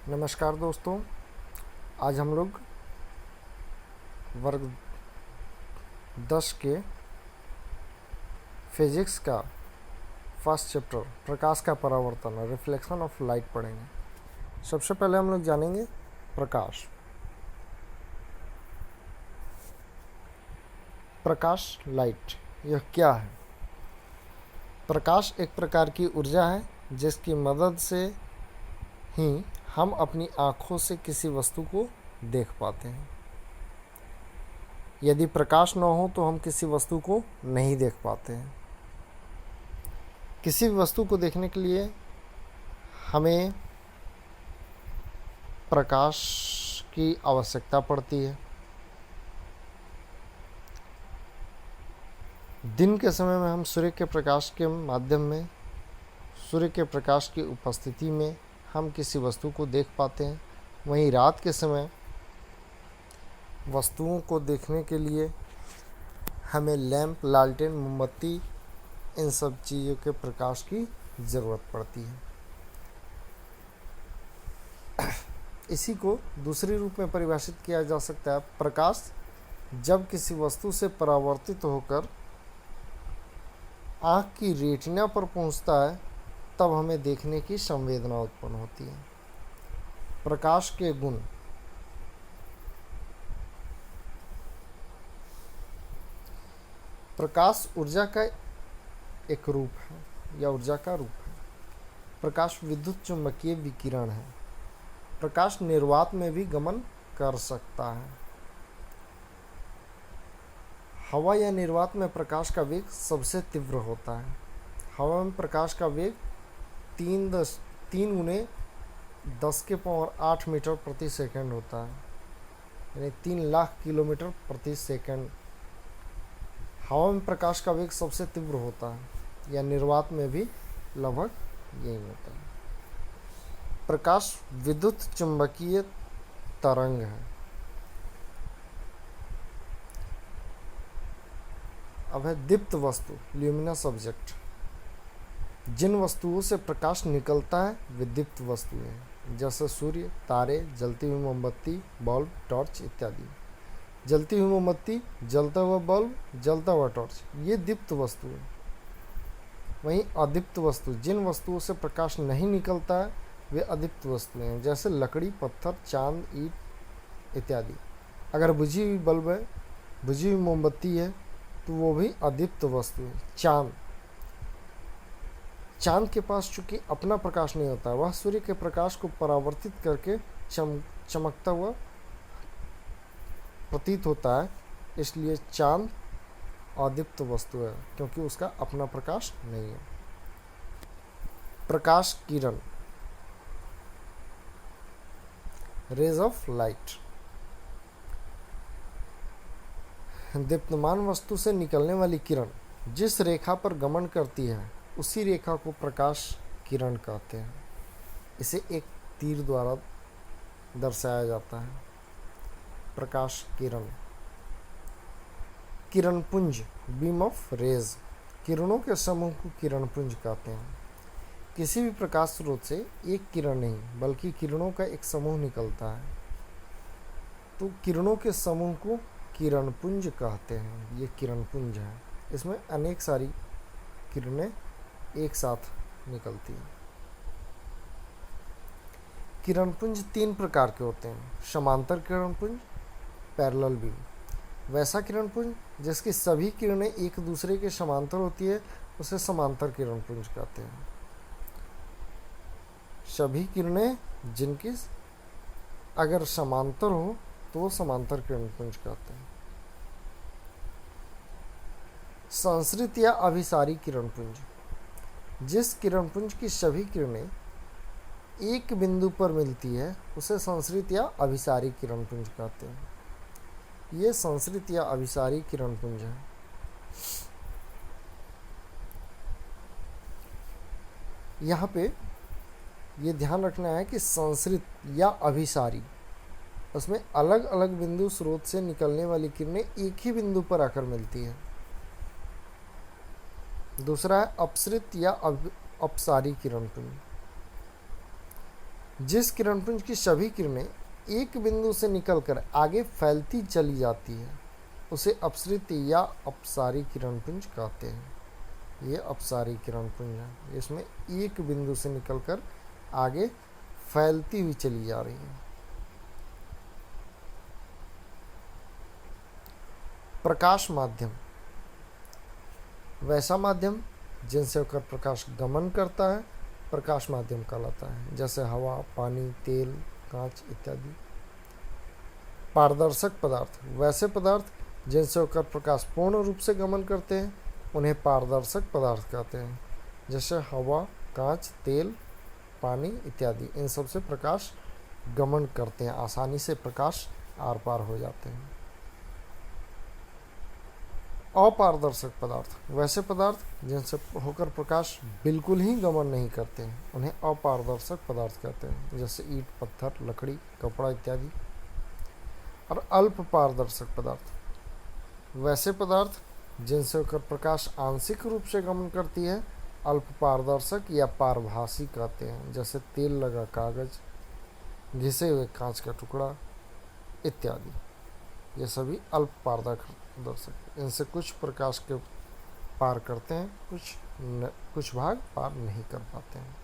नमस्कार दोस्तों। आज हम लोग वर्ग 10 के फिजिक्स का फर्स्ट चैप्टर प्रकाश का परावर्तन रिफ्लेक्शन ऑफ लाइट पढ़ेंगे। सबसे पहले हम लोग जानेंगे प्रकाश। प्रकाश लाइट यह क्या है? प्रकाश एक प्रकार की ऊर्जा है जिसकी मदद से ही हम अपनी आँखों से किसी वस्तु को देख पाते हैं। यदि प्रकाश न हो तो हम किसी वस्तु को नहीं देख पाते हैं। किसी भी वस्तु को देखने के लिए हमें प्रकाश की आवश्यकता पड़ती है। दिन के समय में हम सूर्य के प्रकाश के माध्यम में, सूर्य के प्रकाश की उपस्थिति में हम किसी वस्तु को देख पाते हैं। वहीं रात के समय वस्तुओं को देखने के लिए हमें लैंप, लालटेन, मोमबत्ती, इन सब चीज़ों के प्रकाश की ज़रूरत पड़ती है। इसी को दूसरे रूप में परिभाषित किया जा सकता है। प्रकाश जब किसी वस्तु से परावर्तित होकर आँख की रेटिना पर पहुँचता है तब हमें देखने की संवेदना उत्पन्न होती है। प्रकाश के गुण। प्रकाश ऊर्जा का एक रूप है या ऊर्जा का रूप है। प्रकाश विद्युत चुम्बकीय विकिरण है। प्रकाश निर्वात में भी गमन कर सकता है। हवा या निर्वात में प्रकाश का वेग सबसे तीव्र होता है। हवा में प्रकाश का वेग 3 गुने 10⁸ मीटर प्रति सेकंड होता है, यानी 3 लाख किलोमीटर प्रति सेकंड। हवा में प्रकाश का वेग सबसे तीव्र होता है, या निर्वात में भी लगभग यही होता है। प्रकाश विद्युत चुम्बकीय तरंग है। अब है दीप्त वस्तु, ल्यूमिनस ऑब्जेक्ट। जिन वस्तुओं से प्रकाश निकलता है वे दीप्त वस्तुएं हैं, जैसे सूर्य, तारे, जलती हुई मोमबत्ती, बल्ब, टॉर्च इत्यादि। जलती हुई मोमबत्ती, जलता हुआ बल्ब, जलता हुआ टॉर्च, ये दीप्त वस्तु है। वहीं अदीप्त वस्तु, जिन वस्तुओं से प्रकाश नहीं निकलता है वे अदीप्त वस्तुएं हैं, जैसे लकड़ी, पत्थर, चांद, ईंट इत्यादि। अगर बुझी हुई बल्ब है, बुझी हुई मोमबत्ती है तो वो भी अदीप्त वस्तु है। चांद के पास चूंकि अपना प्रकाश नहीं होता, वह सूर्य के प्रकाश को परावर्तित करके चमकता हुआ प्रतीत होता है, इसलिए चांद अदीप्त वस्तु है क्योंकि उसका अपना प्रकाश नहीं है। प्रकाश किरण, रेज ऑफ लाइट। दीप्तमान वस्तु से निकलने वाली किरण जिस रेखा पर गमन करती है उसी रेखा को प्रकाश किरण कहते हैं। इसे एक तीर द्वारा दर्शाया जाता है। प्रकाश किरण। किरणपुंज, बीम ऑफ रेज। किरणों के समूह को किरणपुंज कहते हैं। किसी भी प्रकाश स्रोत से एक किरण नहीं बल्कि किरणों का एक समूह निकलता है, तो किरणों के समूह को किरणपुंज कहते हैं। ये किरणपुंज है, इसमें अनेक सारी किरणें एक साथ निकलती हैं। किरणपुंज 3 प्रकार के होते हैं। समांतर किरणपुंज, पैरेलल बीम। वैसा किरणपुंज जिसकी सभी किरणें एक दूसरे के समांतर होती है उसे समांतर किरणपुंज कहते हैं। सभी किरणें जिनकी अगर समांतर हो तो वो समांतर किरणपुंज कहते हैं। संश्रित या अभिसारी किरणपुंज, जिस किरणपुंज की सभी किरणें एक बिंदु पर मिलती है उसे संश्रित या अभिसारी किरणपुंज कहते हैं। ये संश्रित या अभिसारी किरणपुंज है। यहाँ पे ये ध्यान रखना है कि संश्रित या अभिसारी, उसमें अलग अलग बिंदु स्रोत से निकलने वाली किरणें एक ही बिंदु पर आकर मिलती है। दूसरा है अपसरित या अपसारी किरणपुंज। जिस किरणपुंज की सभी किरणें एक बिंदु से निकलकर आगे फैलती चली जाती है उसे अपसरित या अपसारी किरणपुंज कहते हैं। ये अपसारी किरणपुंज है, इसमें एक बिंदु से निकलकर आगे फैलती हुई चली जा रही है। प्रकाश माध्यम वैसा माध्यम जिनसे होकर प्रकाश गमन करता है प्रकाश माध्यम कहलाता है, जैसे हवा, पानी, तेल, कांच इत्यादि। पारदर्शक पदार्थ वैसे पदार्थ जिनसे होकर प्रकाश पूर्ण रूप से गमन करते हैं उन्हें पारदर्शक पदार्थ कहते हैं, जैसे हवा, कांच, तेल, पानी इत्यादि। इन सब से प्रकाश गमन करते हैं, आसानी से प्रकाश आर पार हो जाते हैं। अपारदर्शक पदार्थ वैसे पदार्थ जिनसे होकर प्रकाश बिल्कुल ही गमन नहीं करते हैं उन्हें अपारदर्शक पदार्थ कहते हैं, जैसे ईंट, पत्थर, लकड़ी, कपड़ा इत्यादि। और अल्प पारदर्शक पदार्थ वैसे पदार्थ जिनसे होकर प्रकाश आंशिक रूप से गमन करती है अल्प पारदर्शक या पारभासी कहते हैं, जैसे तेल लगा कागज, घिसे हुए कांच का टुकड़ा इत्यादि। ये सभी अल्प पारदर्शक, इनसे कुछ प्रकाश के पार करते हैं, कुछ भाग पार नहीं कर पाते हैं।